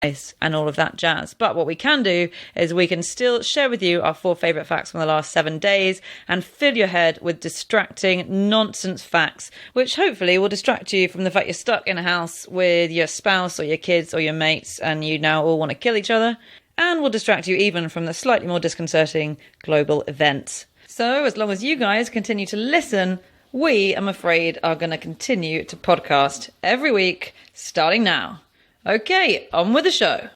and all of that jazz. But what we can do is we can still share with you our 4 favourite facts from the last 7 days and fill your head with distracting nonsense facts, which hopefully will distract you from the fact you're stuck in a house with your spouse or your kids or your mates and you now all want to kill each other, and will distract you even from the slightly more disconcerting global events. So as long as you guys continue to listen, we, I'm afraid, are going to continue to podcast every week starting now. Okay, on with the show.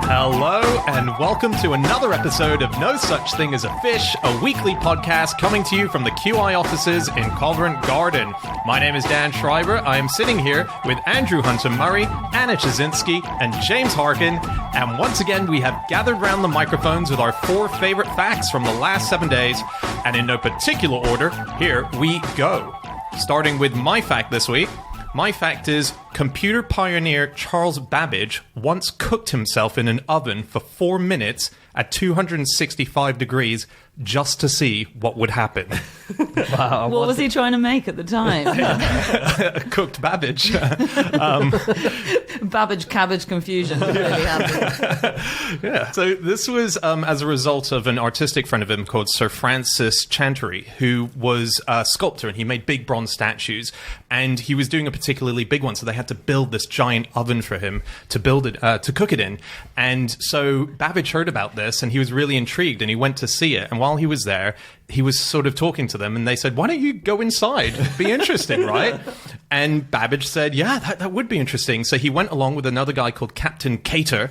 Hello and welcome to another episode of No Such Thing as a Fish, a weekly podcast coming to you from the QI offices in Covent Garden. My name is Dan Schreiber. I am sitting here with Andrew Hunter-Murray, Anna Chazinski, and James Harkin. And once again, we have gathered round the microphones with our 4 favorite facts from the last 7 days. And in no particular order, here we go. Starting with my fact this week. My fact is, computer pioneer Charles Babbage once cooked himself in an oven for 4 minutes at 265 degrees just to see what would happen. Wow. What was he trying to make at the time? Cooked Babbage. Babbage cabbage confusion. Yeah. So this was as a result of an artistic friend of him called Sir Francis Chantery, who was a sculptor, and he made big bronze statues, and he was doing a particularly big one, so they had to build this giant oven for him to build it, to cook it in. And so Babbage heard about this, and he was really intrigued, and he went to see it. And while he was there, he was sort of talking to them, and they said, "Why don't you go inside? It'd be interesting, right?" And Babbage said, "Yeah, that would be interesting." So he went along with another guy called Captain Cater,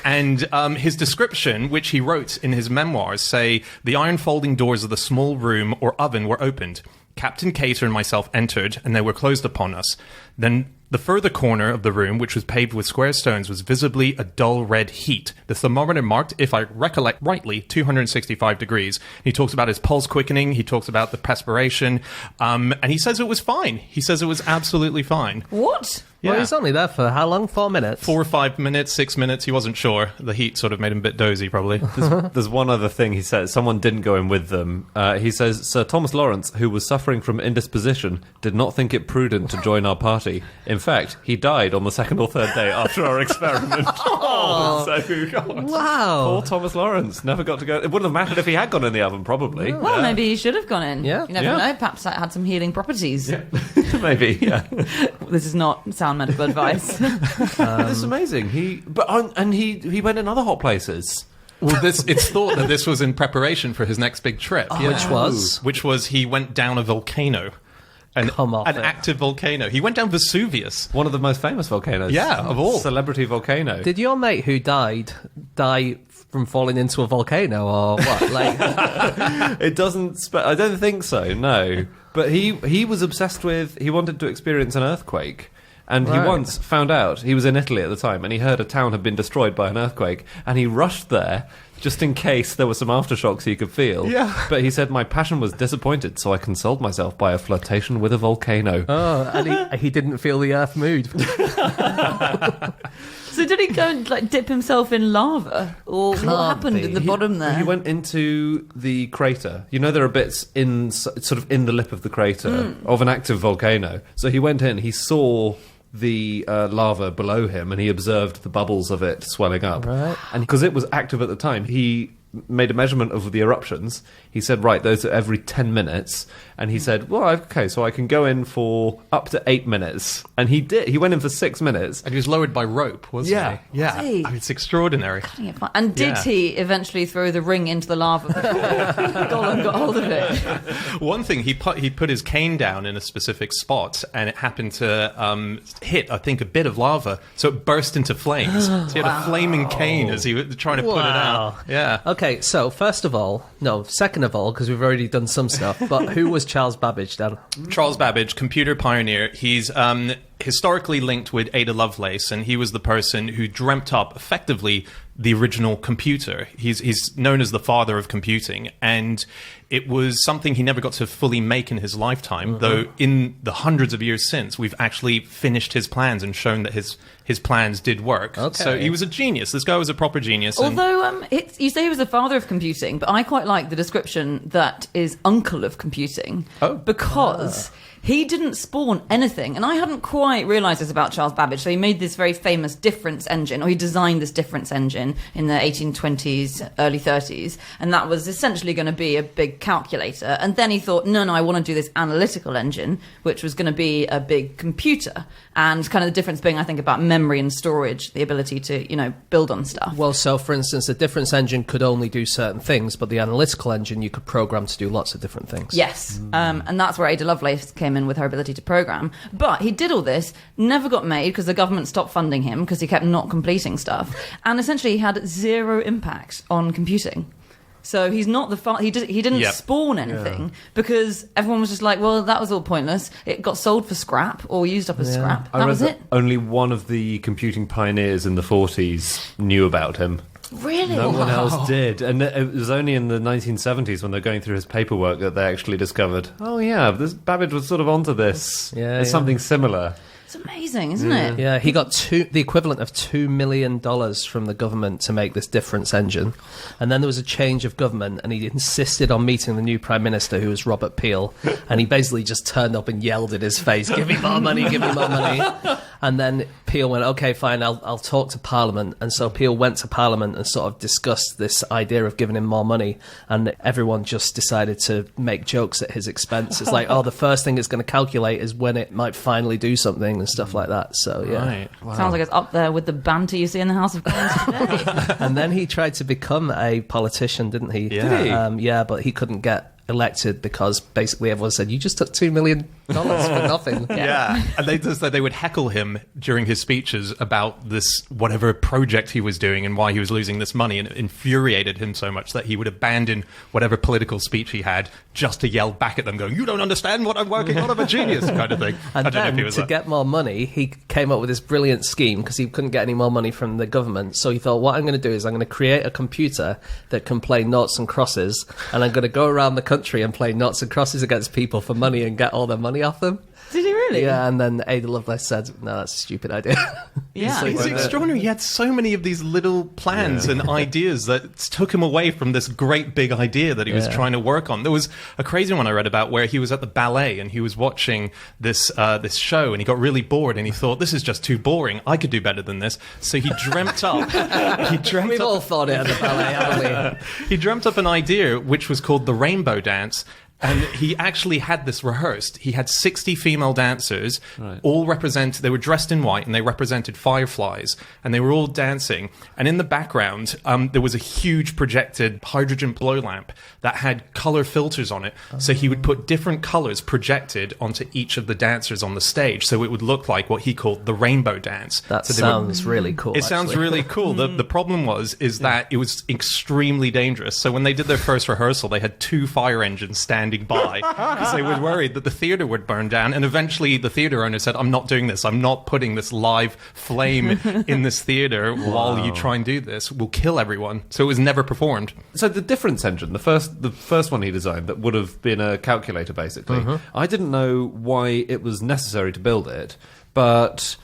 and his description, which he wrote in his memoirs, say, "The iron folding doors of the small room or oven were opened. Captain Cater and myself entered, and they were closed upon us. Then the further corner of the room, which was paved with square stones, was visibly a dull red heat. The thermometer marked, if I recollect rightly, 265 degrees. He talks about his pulse quickening. He talks about the perspiration. And he says it was fine. He says it was absolutely fine. What? Yeah. Well, he's only there for how long? 4 minutes? 4 or 5 minutes, 6 minutes. He wasn't sure. The heat sort of made him a bit dozy, probably. There's one other thing he said. Someone didn't go in with them. He says, Sir Thomas Lawrence, who was suffering from indisposition, did not think it prudent to join our party. In fact, he died on the 2nd or 3rd day after our experiment. God. Wow. Poor Thomas Lawrence. Never got to go. It wouldn't have mattered if he had gone in the oven, probably. Well, maybe he should have gone in. Yeah. You never know. Perhaps that had some healing properties. Yeah. Maybe, yeah. This is not sound medical advice. It's amazing. He went in other hot places. Well, it's thought that this was in preparation for his next big trip. Which was? He went down a volcano. An active volcano. He went down Vesuvius. One of the most famous volcanoes. Yeah, of all. Celebrity volcano. Did your mate who died die from falling into a volcano or what? Like, It doesn't... I don't think so, no. But he was obsessed with... He wanted to experience an earthquake. And he once found out, he was in Italy at the time, and he heard a town had been destroyed by an earthquake, and he rushed there just in case there were some aftershocks he could feel. Yeah. But he said, my passion was disappointed, so I consoled myself by a flirtation with a volcano. oh, and he didn't feel the earth move. So did he go and dip himself in lava? Or what happened in the bottom there? He went into the crater. You know there are bits in sort of in the lip of the crater of an active volcano. So he went in, he saw the lava below him, and he observed the bubbles of it swelling up. Right. And because it was active at the time, he made a measurement of the eruptions. He said, right, those are every 10 minutes. And he said, well, okay, so I can go in for up to 8 minutes. And he did. He went in for 6 minutes. And he was lowered by rope, wasn't he? Yeah. Was he? I mean, it's extraordinary. And did he eventually throw the ring into the lava before Gollum got hold of it? One thing, he put his cane down in a specific spot, and it happened to hit, I think, a bit of lava. So it burst into flames. So he had a flaming cane as he was trying to put it out. Yeah. Okay, so second of all, because we've already done some stuff, but who was Charles Babbage then? Charles Babbage, computer pioneer. He's historically linked with Ada Lovelace, and he was the person who dreamt up, effectively, the original computer. He's known as the father of computing, and it was something he never got to fully make in his lifetime, though in the hundreds of years since, we've actually finished his plans and shown that his plans did work. Okay. So he was a genius. This guy was a proper genius. Although you say he was the father of computing, but I quite like the description that is uncle of computing. Because he didn't spawn anything. And I hadn't quite realised this about Charles Babbage. So he made this very famous difference engine, or he designed this difference engine in the 1820s, early 30s. And that was essentially going to be a big calculator. And then he thought, no, I want to do this analytical engine, which was going to be a big computer. And kind of the difference being, I think, about memory and storage, the ability to, build on stuff. Well, so for instance, the difference engine could only do certain things, but the analytical engine you could program to do lots of different things. Yes, and that's where Ada Lovelace came in with her ability to program. But he did all this, never got made because the government stopped funding him because he kept not completing stuff, and essentially he had zero impact on computing. So he's not he didn't spawn anything because everyone was just like, well, that was all pointless. It got sold for scrap or used up as scrap. That was it. Only one of the computing pioneers in the 40s knew about him. Really? No one else did. And it was only in the 1970s when they're going through his paperwork that they actually discovered, this Babbage was sort of onto this. It's something similar. It's amazing, isn't it? Yeah, he got the equivalent of $2 million from the government to make this difference engine. And then there was a change of government, and he insisted on meeting the new Prime Minister, who was Robert Peel. And he basically just turned up and yelled in his face, give me more money, give me more money. And then Peel went, okay, fine, I'll talk to Parliament. And so Peel went to Parliament and sort of discussed this idea of giving him more money. And everyone just decided to make jokes at his expense. It's like, the first thing it's going to calculate is when it might finally do something and stuff like that. So, yeah. Right. Wow. Sounds like it's up there with the banter you see in the House of Commons today. And then he tried to become a politician, didn't he? Yeah. Did he? But he couldn't get elected because basically everyone said, you just took $2 million for nothing. Yeah. And they just said they would heckle him during his speeches about this whatever project he was doing and why he was losing this money, and it infuriated him so much that he would abandon whatever political speech he had just to yell back at them going, you don't understand what I'm working on, I'm a genius, kind of thing. And I don't know then if he was to get more money, he came up with this brilliant scheme because he couldn't get any more money from the government. So he thought, what I'm going to do is I'm going to create a computer that can play noughts and crosses, and I'm going to go around the country and play noughts and crosses against people for money and get all their money off them. Did he really? Yeah, and then Ada Lovelace said, no, that's a stupid idea. Yeah. It's extraordinary. He had so many of these little plans and ideas that took him away from this great big idea that he was trying to work on. There was a crazy one I read about where he was at the ballet and he was watching this show and he got really bored and he thought, this is just too boring. I could do better than this. So he dreamt up... We've all thought it at the ballet, haven't we? He dreamt up an idea which was called the rainbow dance. And he actually had this rehearsed. He had 60 female dancers, all they were dressed in white and they represented fireflies and they were all dancing. And in the background, there was a huge projected hydrogen glow lamp that had color filters on it. So he would put different colors projected onto each of the dancers on the stage. So it would look like what he called the rainbow dance. That so sounds really cool. It sounds really cool. The problem is that it was extremely dangerous. So when they did their first rehearsal, they had 2 fire engines standing by because they were worried that the theatre would burn down, and eventually the theatre owner said, I'm not doing this, I'm not putting this live flame in this theatre while you try and do this, we'll kill everyone. So it was never performed. So the difference engine, the first one he designed that would have been a calculator basically, I didn't know why it was necessary to build it, but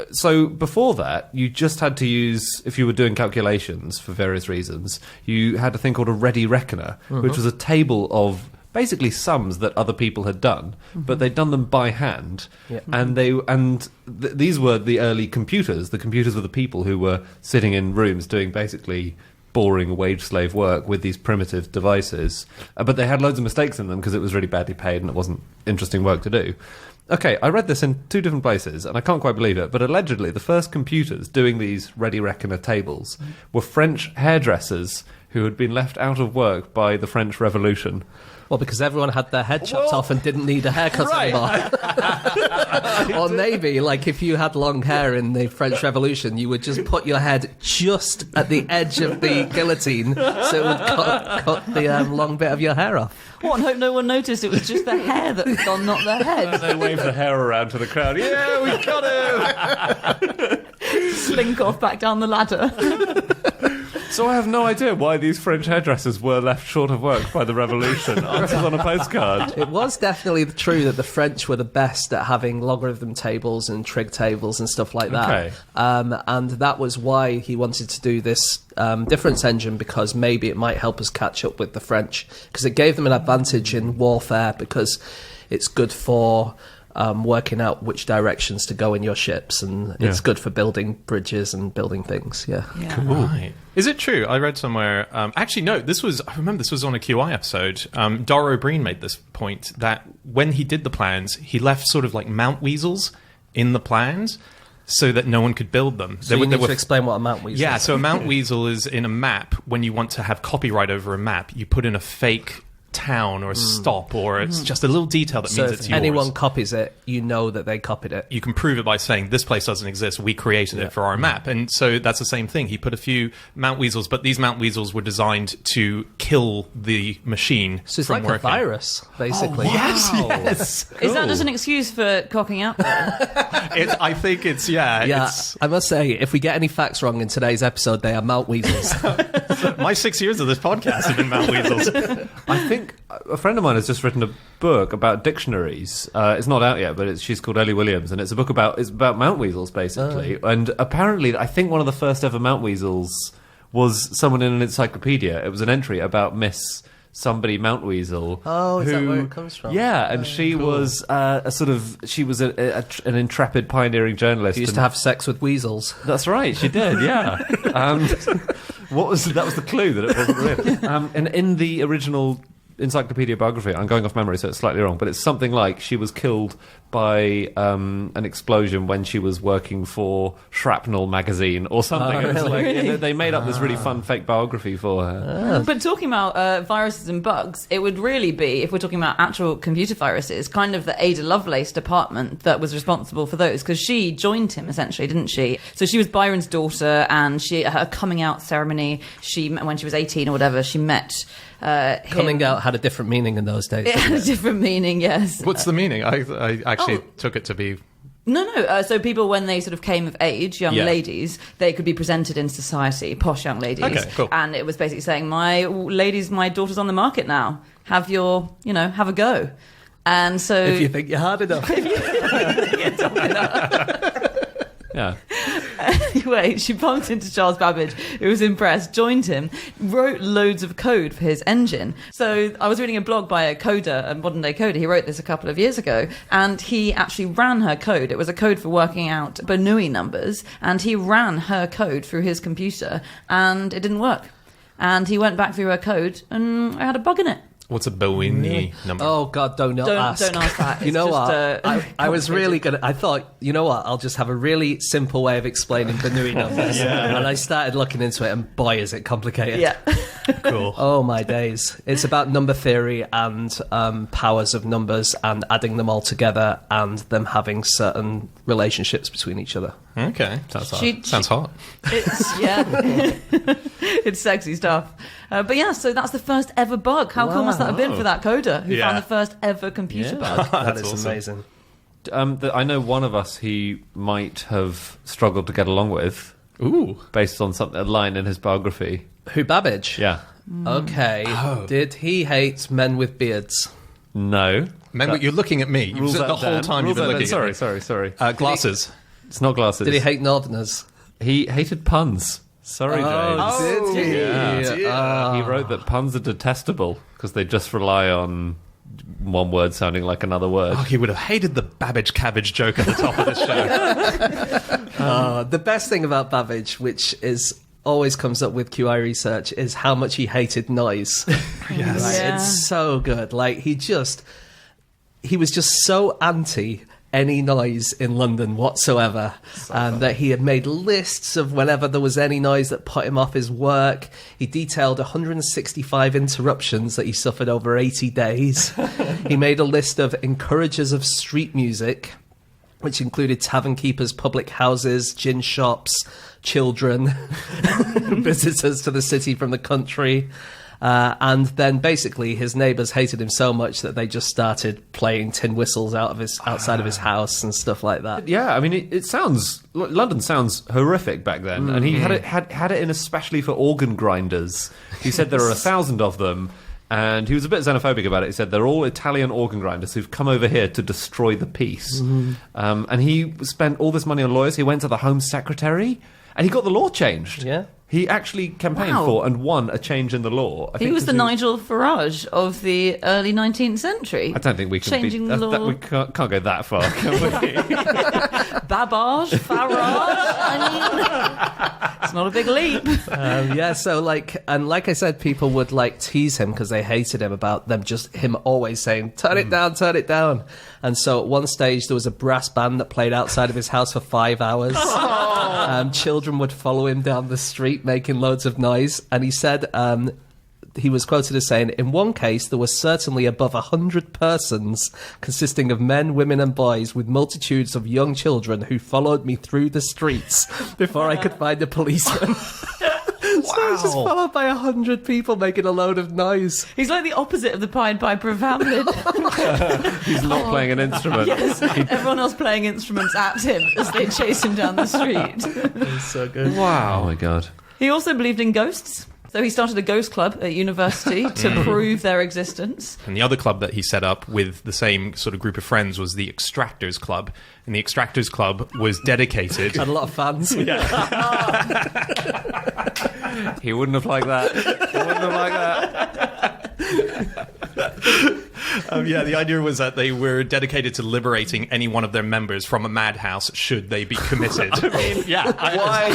so before that, you just had to use, if you were doing calculations for various reasons, you had a thing called a ready reckoner, which was a table of basically sums that other people had done, but they'd done them by hand, and these were the early computers. The computers were the people who were sitting in rooms doing basically boring wage slave work with these primitive devices, but they had loads of mistakes in them because it was really badly paid and it wasn't interesting work to do. Okay, I read this in 2 different places, and I can't quite believe it, but allegedly the first computers doing these ready reckoner tables were French hairdressers who had been left out of work by the French Revolution. Well, because everyone had their head chopped off and didn't need a haircut anymore. Or maybe, like, if you had long hair in the French Revolution, you would just put your head just at the edge of the guillotine so it would cut the long bit of your hair off. What, and hope no one noticed it was just the hair that had gone, not the head. They wave the hair around to the crowd. Yeah, we got him! Slink off back down the ladder. So I have no idea why these French hairdressers were left short of work by the revolution. Answers on a postcard. It was definitely true that the French were the best at having logarithm tables and trig tables and stuff like that. Okay. And that was why he wanted to do this difference engine, because maybe it might help us catch up with the French, because it gave them an advantage in warfare, because it's good for working out which directions to go in your ships, and it's good for building bridges and building things. Yeah. Cool. Right. Is it true? I read somewhere. Actually, no. I remember this was on a QI episode. Dara O'Brien made this point that when he did the plans, he left sort of like mount weasels in the plans so that no one could build them. So you need to explain what a mount weasel is. Yeah. So a mount weasel is in a map. When you want to have copyright over a map, you put in a fake town or a stop, or it's just a little detail that So means if it's yours. anyone copies it, you know that they copied it. You can prove it by saying this place doesn't exist, we created it for our map. And so that's the same thing. He put a few mount weasels, but these mount weasels were designed to kill the machine So it's from like working. a virus, basically. Yes. Is that just an excuse for cocking out? I think it's Yeah, it's I must say, if we get any facts wrong in today's episode, they are mount weasels. my 6 years of this podcast have been mount weasels. I think a friend of mine has just written a book about dictionaries. It's not out yet, but she's called Ellie Williams, and it's a book about mount weasels, basically. And apparently, I think one of the first ever mount weasels was someone in an encyclopedia. It was an entry about Miss somebody mount weasel. Oh, is that where it comes from? Yeah, and she was an intrepid pioneering journalist. She used to have sex with weasels. That's right, she did. Yeah. That was the clue that it wasn't real. And in the original encyclopedia biography, I'm going off memory, so it's slightly wrong, but it's something like she was killed by an explosion when she was working for Shrapnel magazine or something. It was like, Really? they made up this really fun fake biography for her. But talking about viruses and bugs, it would really be, if we're talking about actual computer viruses, kind of the Ada Lovelace department that was responsible for those, because she joined him, essentially, didn't she? So she was Byron's daughter, and her coming out ceremony, when she was 18 or whatever, she met him. Coming out had a different meaning in those days. It had a different meaning, yes. What's the meaning? I actually took it to be... No. So people, when they sort of came of age, young Yeah. ladies, they could be presented in society, posh young ladies. Okay, cool. And it was basically saying, my daughter's on the market now. Have a go. And so... If you think you're hard enough. Yeah. Anyway, she bumped into Charles Babbage, who was impressed, joined him, wrote loads of code for his engine. So I was reading a blog by a coder, a modern-day coder. He wrote this a couple of years ago, and he actually ran her code. It was a code for working out Bernoulli numbers, and he ran her code through his computer, and it didn't work. And he went back through her code, and I had a bug in it. What's a Boini number? Oh, God, don't ask. Don't ask that. You It's know just, what? I was really good. I thought, you know what? I'll just have a really simple way of explaining Bernoulli numbers. And I started looking into it, and boy, is it complicated. Yeah. Cool. Oh, my days. It's about number theory and powers of numbers and adding them all together and them having certain relationships between each other. Okay. Sounds hot. It's sexy stuff. But yeah, so that's the first ever bug. How cool must that have been for that coder who found the first ever computer bug? That is awesome. amazing. I know one of us he might have struggled to get along with. Ooh. Based on a line in his biography. Who, Babbage? Yeah. Okay. Did he hate men with beards? No. You're looking at me. Rules The out, whole Dan. time you've Rules been out, looking Dan. at me. Sorry. Glasses. It's not glasses. Did he hate Northerners? He hated puns. Sorry, James. Did he? Yeah. He wrote that puns are detestable because they just rely on one word sounding like another word. Oh, he would have hated the Babbage cabbage joke at the top of this show. The best thing about Babbage, which is always comes up with QI research, is how much he hated noise. Yes. Right? Yeah. It's so good. Like, he was just so anti any noise in London whatsoever. That he had made lists of whenever there was any noise that put him off his work. He detailed 165 interruptions that he suffered over 80 days. He made a list of encouragers of street music, which included tavern keepers, public houses, gin shops, children, visitors to the city from the country. And then basically his neighbours hated him so much that they just started playing tin whistles outside of his house and stuff like that. Yeah, I mean, it sounds... London sounds horrific back then, and he had it in especially for organ grinders. He said there are 1,000 of them, and he was a bit xenophobic about it. He said they're all Italian organ grinders who've come over here to destroy the peace. And he spent all this money on lawyers. He went to the Home Secretary, and he got the law changed. Yeah. He actually campaigned for and won a change in the law. He was the Nigel Farage of the early 19th century. I don't think we can changing the law. we can't go that far, can we? Babbage, Farage. I mean, it's not a big leap. So like I said, people would like tease him because they hated him about him always saying, turn it down, turn it down. And so at one stage there was a brass band that played outside of his house for 5 hours. Children would follow him down the street making loads of noise. And he said he was quoted as saying, in one case, there were certainly above 100 persons consisting of men, women and boys with multitudes of young children who followed me through the streets before I could find a policeman. So I was just followed by 100 people making a load of noise. He's like the opposite of the Pied Piper of Hamelin. He's not playing an instrument. Yes, everyone else playing instruments at him as they chase him down the street. It's so good. Wow. Oh my God. He also believed in ghosts. So he started a ghost club at university to prove their existence. And the other club that he set up with the same sort of group of friends was the Extractors Club. And the Extractors Club was dedicated... Had a lot of fans. He wouldn't have liked that. He wouldn't have liked that. The idea was that they were dedicated to liberating any one of their members from a madhouse should they be committed. Why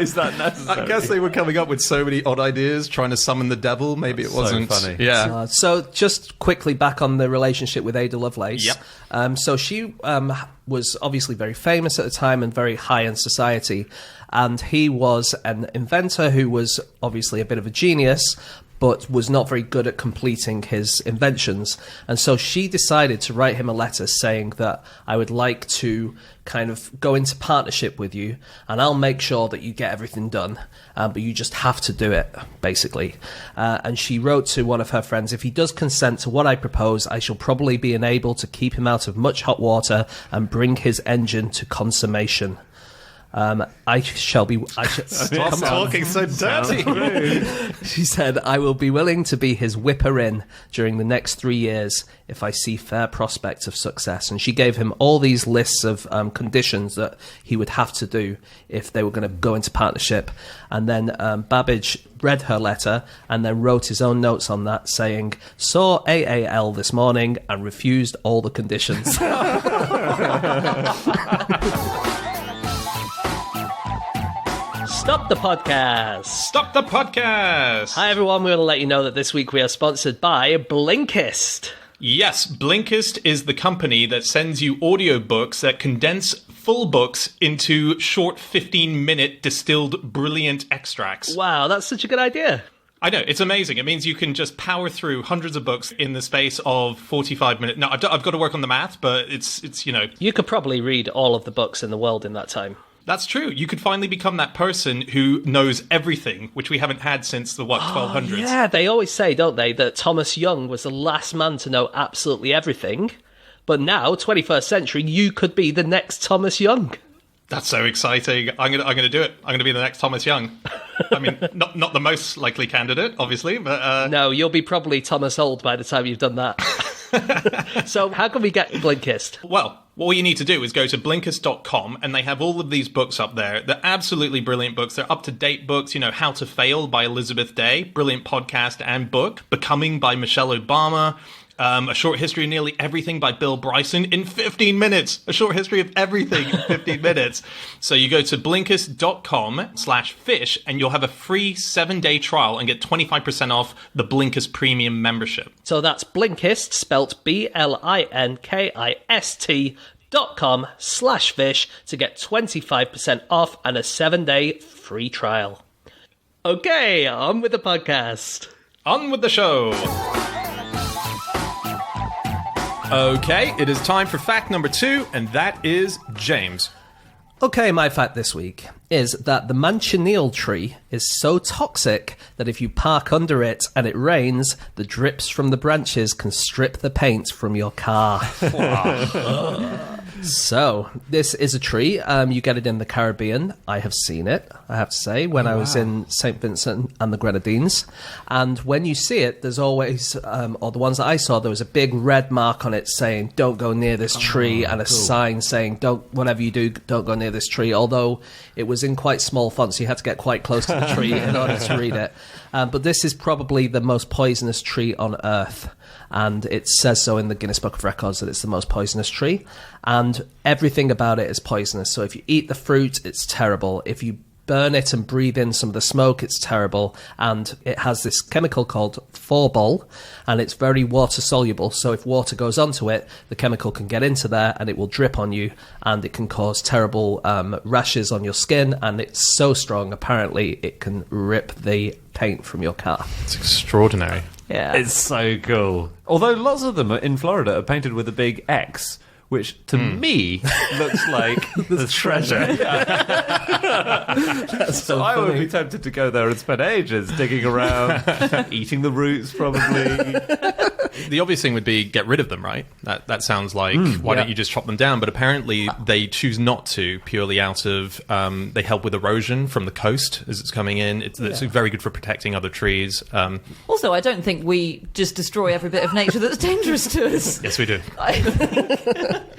is that necessary? I guess they were coming up with so many odd ideas, trying to summon the devil. Maybe it wasn't so funny. Yeah. So just quickly back on the relationship with Ada Lovelace. Yep. So she was obviously very famous at the time and very high in society. And he was an inventor who was obviously a bit of a genius, but was not very good at completing his inventions. And so she decided to write him a letter saying that I would like to kind of go into partnership with you, and I'll make sure that you get everything done, but you just have to do it, basically. And she wrote to one of her friends, if he does consent to what I propose, I shall probably be enabled to keep him out of much hot water and bring his engine to consummation. Stop talking so dirty. She said, I will be willing to be his whipper-in during the next 3 years if I see fair prospects of success. And she gave him all these lists of conditions that he would have to do if they were going to go into partnership. And then Babbage read her letter and then wrote his own notes on that, saying, saw AAL this morning and refused all the conditions. Stop the podcast. Stop the podcast. Hi, everyone. We want to let you know that this week we are sponsored by Blinkist. Yes, Blinkist is the company that sends you audiobooks that condense full books into short 15-minute distilled brilliant extracts. Wow, that's such a good idea. I know, it's amazing. It means you can just power through hundreds of books in the space of 45 minutes. No, I've got to work on the math, but it's you know... You could probably read all of the books in the world in that time. That's true. You could finally become that person who knows everything, which we haven't had since the, 1200s? Yeah, they always say, don't they, that Thomas Young was the last man to know absolutely everything. But now, 21st century, you could be the next Thomas Young. That's so exciting. I'm gonna do it. I'm going to be the next Thomas Young. I mean, not the most likely candidate, obviously, but... No, you'll be probably Thomas Old by the time you've done that. So how can we get Blinkist? Well, all you need to do is go to Blinkist.com, and they have all of these books up there. They're absolutely brilliant books. They're up-to-date books. You know, How to Fail by Elizabeth Day, brilliant podcast and book. Becoming by Michelle Obama. A Short History of Nearly Everything by Bill Bryson in 15 minutes. A short history of everything in 15 minutes. So you go to Blinkist.com/fish and you'll have a free 7-day trial and get 25% off the Blinkist Premium membership. So that's Blinkist, spelt BLINKIST.com/fish. dang.com/fish to get 25% off and a 7-day free trial. Okay, on with the podcast. On with the show. Okay, it is time for fact number 2, and that is James. Okay, my fact this week is that the manchineel tree is so toxic that if you park under it and it rains, the drips from the branches can strip the paint from your car. So, this is a tree. You get it in the Caribbean. I have seen it, I have to say, when I was in St. Vincent and the Grenadines. And when you see it, there's always, or the ones that I saw, there was a big red mark on it saying, don't go near this tree, and a sign saying, whatever you do, don't go near this tree, although it was in quite small font, so you had to get quite close to the tree in order to read it. But this is probably the most poisonous tree on Earth. And it says so in the Guinness Book of Records that it's the most poisonous tree. And everything about it is poisonous. So if you eat the fruit, it's terrible. If you burn it and breathe in some of the smoke, it's terrible. And it has this chemical called phorbol, and it's very water soluble. So if water goes onto it, the chemical can get into there and it will drip on you, and it can cause terrible rashes on your skin. And it's so strong, apparently, it can rip the paint from your car. It's extraordinary. Yeah. It's so cool. Although lots of them in Florida are painted with a big X, which to me looks like the treasure. That's so I would funny. be tempted to go there and spend ages digging around, eating the roots probably. The obvious thing would be get rid of them, right? That sounds like, why don't you just chop them down? But apparently they choose not to, purely out of, they help with erosion from the coast as it's coming in. It's very good for protecting other trees. Also, I don't think we just destroy every bit of nature that's dangerous to us. Yes, we do.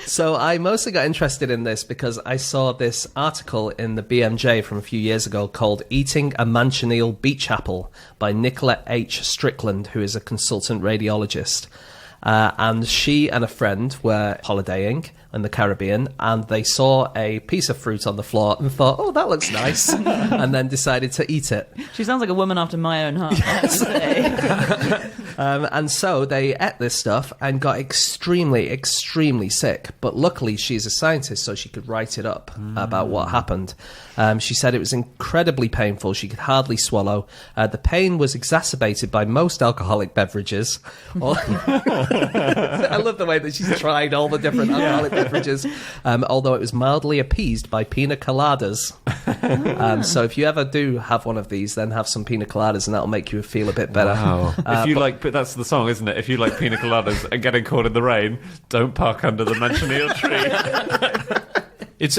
So I mostly got interested in this because I saw this article in the BMJ from a few years ago called Eating a Manchineel Beach Apple by Nicola H. Strickland, who is a consultant radiologist. And she and a friend were holidaying in the Caribbean, and they saw a piece of fruit on the floor and thought, oh, that looks nice, and then decided to eat it. She sounds like a woman after my own heart, I have to say. And so they ate this stuff and got extremely, extremely sick. But luckily, she's a scientist, so she could write it up about what happened. She said it was incredibly painful. She could hardly swallow. The pain was exacerbated by most alcoholic beverages. I love the way that she's tried all the different alcoholic beverages, although it was mildly appeased by pina coladas. So if you ever do have one of these, then have some pina coladas, and that'll make you feel a bit better. Wow. If you but that's the song, isn't it? If you like pina coladas and getting caught in the rain, don't park under the manchineel tree. It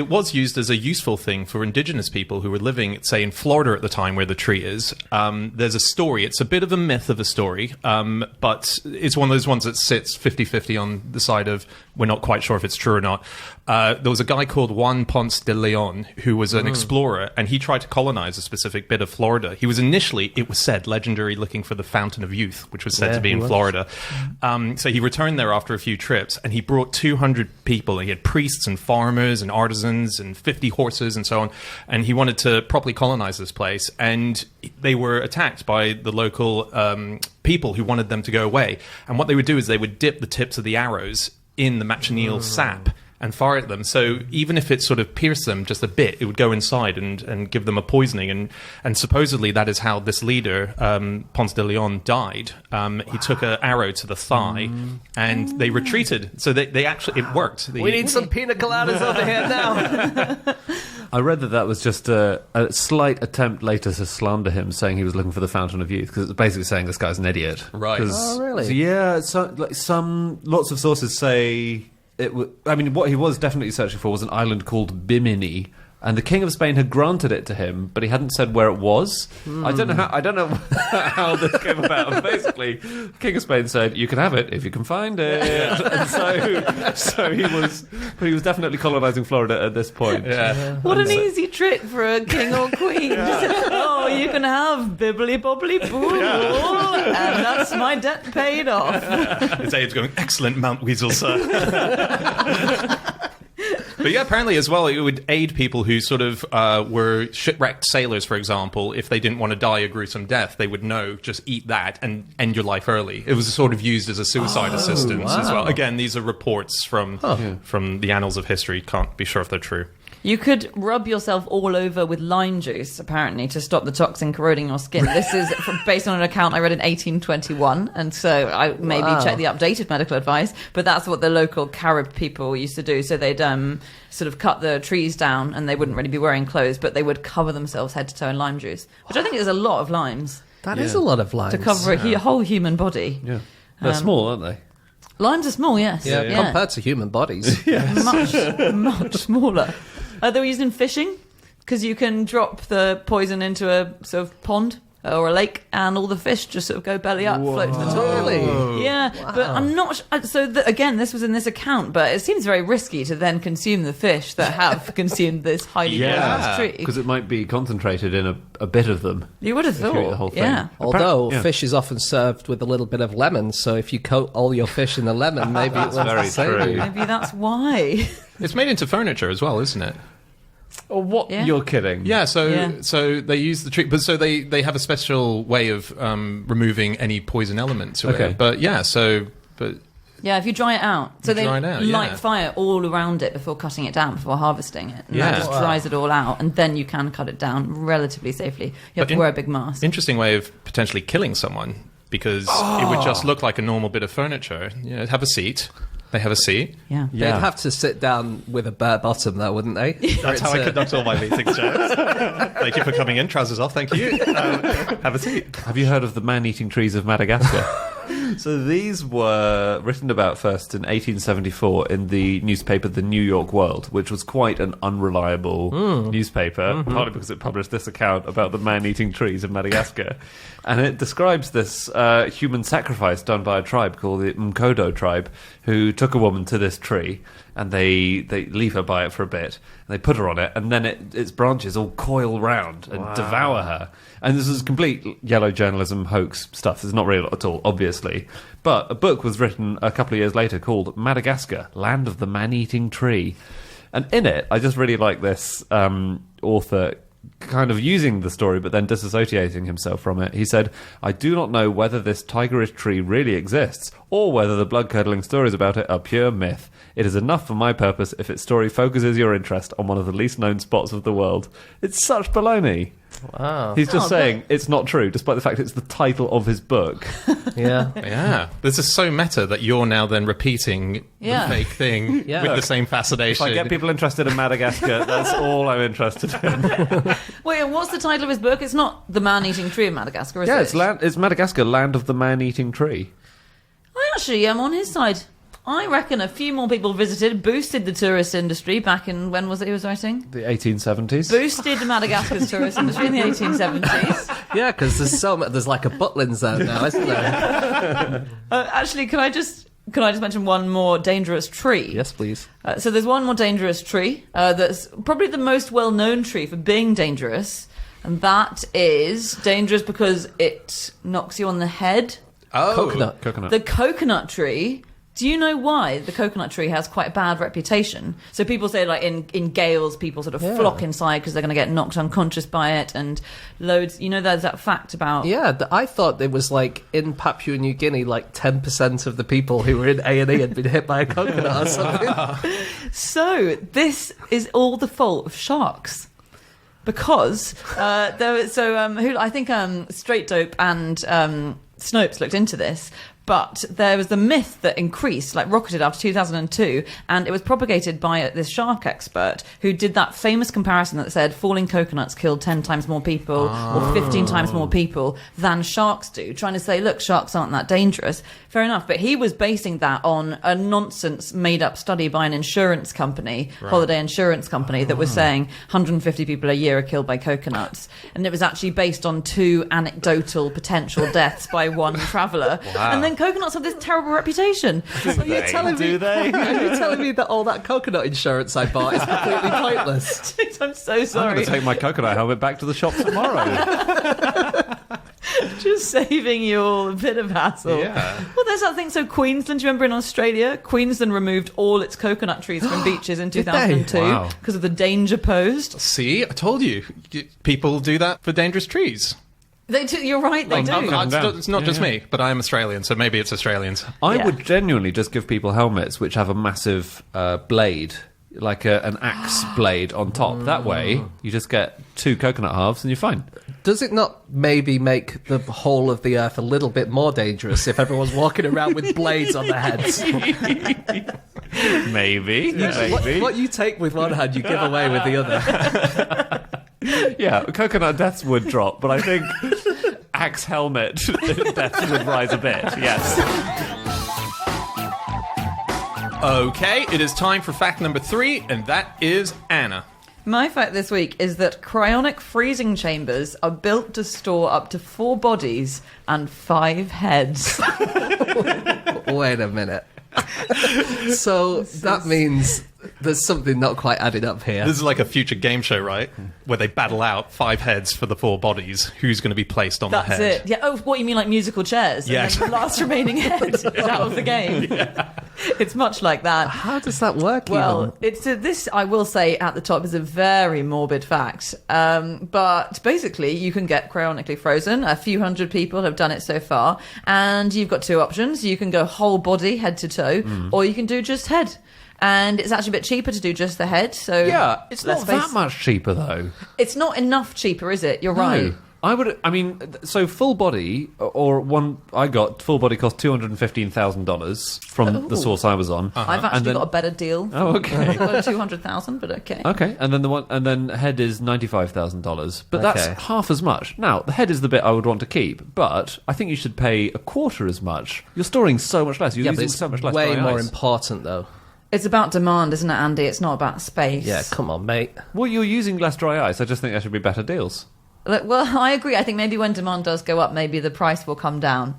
was used as a useful thing for indigenous people who were living, say, in Florida at the time where the tree is. There's a story. It's a bit of a myth of a story, but it's one of those ones that sits 50-50 on the side of we're not quite sure if it's true or not. There was a guy called Juan Ponce de Leon who was an explorer, and he tried to colonize a specific bit of Florida. He was initially, it was said, legendary, looking for the Fountain of Youth, which was said to be in Florida. So he returned there after a few trips, and he brought 200 people. He had priests and farmers and artisans and 50 horses and so on, and he wanted to properly colonize this place, and they were attacked by the local people who wanted them to go away. And what they would do is they would dip the tips of the arrows in the manchineel sap and fire at them. So even if it sort of pierced them just a bit, it would go inside and give them a poisoning. And supposedly that is how this leader, Ponce de Leon, died. He took an arrow to the thigh and they retreated. So they actually, it worked. We need some pina coladas over here now. I read that was just a slight attempt later to slander him, saying he was looking for the Fountain of Youth, because it's basically saying this guy's an idiot. Right. Oh, really? So, yeah, lots of sources say what he was definitely searching for was an island called Bimini, and the King of Spain had granted it to him, but he hadn't said where it was. I don't know how this came about. Basically, the King of Spain said, "You can have it if you can find it." And so he was definitely colonizing Florida at this point. Yeah. What an easy trick for a king or queen. Oh, you can have bibbly bobbly boo, and that's my debt paid off. His aide's going, excellent Mount Weasel, sir. But yeah, apparently as well, it would aid people who sort of were shipwrecked sailors, for example. If they didn't want to die a gruesome death, they would know, just eat that and end your life early. It was sort of used as a suicide assistance as well. Again, these are reports from the annals of history. Can't be sure if they're true. You could rub yourself all over with lime juice, apparently, to stop the toxin corroding your skin. This is based on an account I read in 1821, and so I maybe check the updated medical advice, but that's what the local Carib people used to do. So they'd sort of cut the trees down, and they wouldn't really be wearing clothes, but they would cover themselves head to toe in lime juice, which I think is a lot of limes. That is a lot of limes. To cover a whole human body. Yeah. They're small, aren't they? Limes are small, yes. Yeah, compared to human bodies. Much smaller. They were used in fishing because you can drop the poison into a sort of pond or a lake and all the fish just sort of go belly up, float to the top. Really? Yeah, but I'm not... again, this was in this account, but it seems very risky to then consume the fish that have consumed this highly poisonous tree. Because it might be concentrated in a bit of them. You would have if you ate the thought, whole thing. yeah. Although fish is often served with a little bit of lemon, so if you coat all your fish in the lemon, maybe it will very save true. you. Maybe that's why. It's made into furniture as well, isn't it? Oh, what? Yeah. You're kidding? Yeah, so they use the tree, but so they have a special way of removing any poison element to it. But yeah, Yeah, if you dry it out. So they dry it out, light fire all around it before cutting it down, before harvesting it. And that just dries it all out, and then you can cut it down relatively safely. You have to wear a big mask. Interesting way of potentially killing someone, because it would just look like a normal bit of furniture. Have a seat. They have a seat. Yeah. They'd have to sit down with a bare bottom, though, wouldn't they? That's how I conduct all my meetings, James. Thank you for coming in. Trousers off, thank you. Have a seat. Have you heard of the man-eating trees of Madagascar? So these were written about first in 1874 in the newspaper The New York World, which was quite an unreliable newspaper, partly because it published this account about the man-eating trees of Madagascar. And it describes this human sacrifice done by a tribe called the Mkodo tribe, who took a woman to this tree, and they leave her by it for a bit, and they put her on it, and then its branches all coil round and devour her. And this is complete yellow journalism hoax stuff. It's not real at all, obviously. But a book was written a couple of years later called Madagascar, Land of the Man-Eating Tree. And in it, I just really like this author kind of using the story but then disassociating himself from it. He said, "I do not know whether this tigerish tree really exists or whether the blood-curdling stories about it are pure myth. It is enough for my purpose if its story focuses your interest on one of the least known spots of the world." It's such baloney. Wow. He's just saying it's not true, despite the fact it's the title of his book. Yeah. This is so meta that you're now then repeating the fake thing with the same fascination. If I get people interested in Madagascar, that's all I'm interested in. Wait, and what's the title of his book? It's not The Man-Eating Tree of Madagascar, is it? It's Madagascar, Land of the Man-Eating Tree. I actually am on his side. I reckon a few more people visited, boosted the tourist industry back in, when was it he was writing? The 1870s. Boosted Madagascar's tourist industry in the 1870s. Yeah, because there's like a Butlins there now, isn't there? Actually, can I just mention one more dangerous tree? Yes, please. So there's one more dangerous tree that's probably the most well-known tree for being dangerous, and that is dangerous because it knocks you on the head. Oh, Coconut. The coconut tree. Do you know why the coconut tree has quite a bad reputation? So people say, like, in gales, people sort of flock inside because they're going to get knocked unconscious by it, and loads... You know, there's that fact about... Yeah, I thought it was, like, in Papua New Guinea, like, 10% of the people who were in A&E had been hit by a coconut or something. So, this is all the fault of sharks. Because, I think Straight Dope and Snopes looked into this, but there was the myth that increased, like rocketed after 2002, and it was propagated by this shark expert who did that famous comparison that said falling coconuts killed 10 times more people or 15 times more people than sharks do, trying to say, look, sharks aren't that dangerous. Fair enough, but he was basing that on a nonsense made-up study by an insurance company, holiday insurance company, that was saying 150 people a year are killed by coconuts, and it was actually based on 2 anecdotal potential deaths by one traveller. And then then coconuts have this terrible reputation. So you're telling me, are you telling me that all that coconut insurance I bought is completely pointless? I'm so I'm sorry. going to take my coconut helmet back to the shop tomorrow. Just saving you all a bit of hassle. Yeah. Well, there's that thing. So Queensland, do you remember in Australia? Queensland removed all its coconut trees from beaches in Did they? 2002 Wow. because of the danger posed. See, I told you. People do that for dangerous trees. They do, you're right, they do. It's not just me, but I'm Australian, so maybe it's Australians. I Yeah. would genuinely just give people helmets which have a massive blade, like an axe blade on top. That way, you just get 2 coconut halves and you're fine. Does it not maybe make the whole of the Earth a little bit more dangerous if everyone's walking around with blades on their heads? Maybe. What you take with one hand, you give away with the other. Yeah, coconut deaths would drop, but I think axe helmet deaths would rise a bit, yes. Okay, it is time for fact number 3, and that is Anna. My fact this week is that cryonic freezing chambers are built to store up to 4 bodies and 5 heads. Wait a minute. So that means there's something not quite added up here. This is like a future game show, right? Where they battle out 5 heads for the 4 bodies. Who's going to be placed on That's the head? it. Yeah. Oh, what you mean, like musical chairs? Yeah. And then the last remaining head is out of the game. Yeah. It's much like that. How does that work? Well, it's this. I will say at the top is a very morbid fact, but basically you can get cryonically frozen. A few hundred people have done it so far, and you've got 2 options. You can go whole body, head to toe, or you can do just head. And it's actually a bit cheaper to do just the head. So Yeah, it's let's not face- that much cheaper, though. It's not enough cheaper, is it? You're right. So full body, or one I got, full body cost $215,000 from the source I was on. I've actually And then- got a better deal. Oh, okay. I've got 200,000, but okay. Okay, and then head is $95,000, but that's Okay. half as much. Now the head is the bit I would want to keep, but I think you should pay a quarter as much. You're storing so much less. You're Yeah, but using it's so much less way dry more ice. important, though. It's about demand, isn't it, Andy? It's not about space. Yeah, come on, mate. Well, you're using less dry ice. I just think there should be better deals. Well, I agree. I think maybe when demand does go up, maybe the price will come down.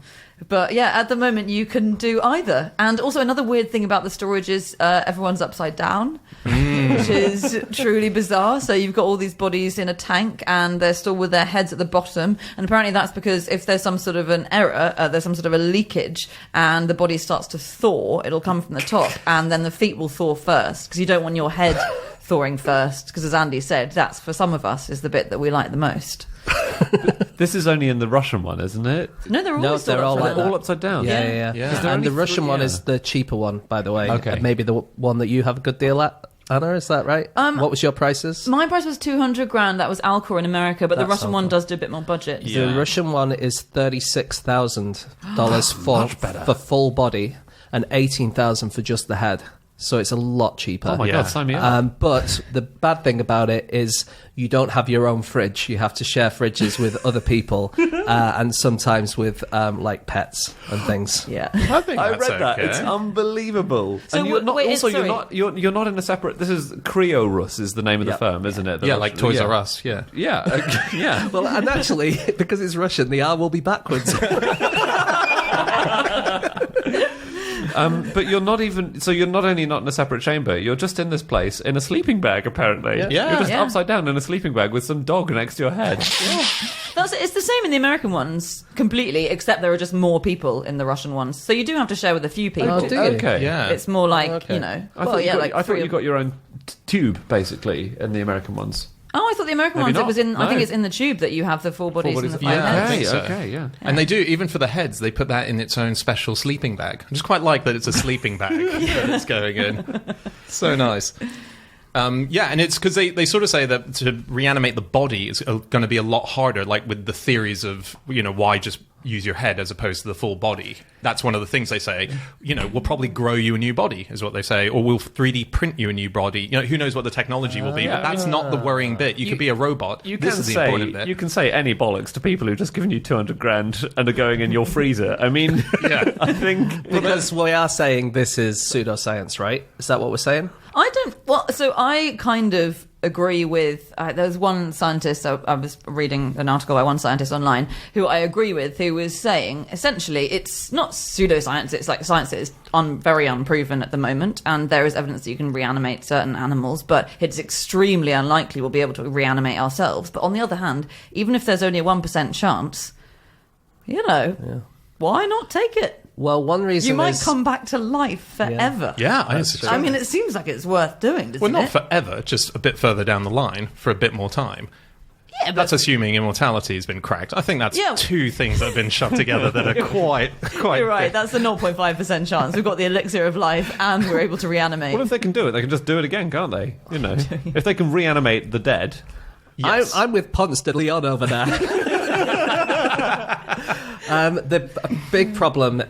But yeah, at the moment you can do either. And also another weird thing about the storage is everyone's upside down, which is truly bizarre. So you've got all these bodies in a tank and they're still with their heads at the bottom. And apparently that's because if there's some sort of an error, there's some sort of a leakage and the body starts to thaw, it'll come from the top and then the feet will thaw first because you don't want your head thawing first. Because as Andy said, that's for some of us is the bit that we like the most. This is only in the Russian one, isn't it? No, they're all No, still they're all upside like down. All upside down. Yeah. Yeah. Is there And only the Russian three? one Yeah. is the cheaper one, by the way. Okay. Maybe the one that you have a good deal at, Anna, is that right? What was your prices? My price was 200 grand. That was Alcor in America, but the That's Russian one Alcor. does do a bit more budget. Yeah. The Russian one is $36,000 for full body and $18,000 for just the head. So it's a lot cheaper. Oh my Yeah. god, sign me up. But the bad thing about it is you don't have your own fridge. You have to share fridges with other people and sometimes with like pets and things. Yeah. I think I that's read that. okay. It's unbelievable. So and you're wait, not, wait, also, sorry. you're not in a separate. This is Cryonics is the name of the Yeah. firm, isn't it? The Yeah, Russian- like Toys yeah. R Us, yeah. Yeah, yeah. Well, and actually, because it's Russian, the R will be backwards. But you're not even. So you're not only not in a separate chamber. You're just in this place in a sleeping bag. Apparently, Yeah. Yeah. You're just Yeah. upside down in a sleeping bag with some dog next to your head. It's the same in the American ones completely, except there are just more people in the Russian ones. So you do have to share with a few people. Oh, do you? Okay. Yeah. It's more like, Okay. you know. I well, thought yeah, you got, like I thought three you of- got your own tube basically in the American ones. Oh, I thought the American Maybe ones, it not. was in, I think No. it's in the tube that you have the full bodies and the five Yeah, I heads. think so. Okay, yeah. And they do, even for the heads, they put that in its own special sleeping bag. I just quite like that it's a sleeping bag that it's going in. So nice. Yeah, and it's because they sort of say that to reanimate the body is going to be a lot harder, like with the theories of, why just use your head as opposed to the full body. That's one of the things they say. We'll probably grow you a new body, is what they say, or we'll 3D print you a new body. Who knows what the technology will be, yeah, but that's not the worrying bit. You could be a robot. You This can is the say important bit. you can say any bollocks to people who've just given you 200 grand and are going in your freezer. I mean, Yeah. I think Because we are saying this is pseudoscience, right? Is that what we're saying? So I kind of agree with. There was one scientist, I was reading an article by one scientist online, who I agree with, who was saying, essentially, it's not pseudoscience, it's like science that is very unproven at the moment, and there is evidence that you can reanimate certain animals, but it's extremely unlikely we'll be able to reanimate ourselves. But on the other hand, even if there's only a 1% chance, why not take it? Well, one reason you might come back to life forever. Yeah, I mean, it seems like it's worth doing, doesn't it? Well, not forever, just a bit further down the line for a bit more time. Yeah, but that's assuming immortality has been cracked. I think that's two things that have been shoved together that are quite. You're right. That's the 0.5% chance. We've got the elixir of life, and we're able to reanimate. Well, if they can do it, they can just do it again, can't they? If they can reanimate the dead. Yes. I'm with Ponce de Leon over there. The big problem,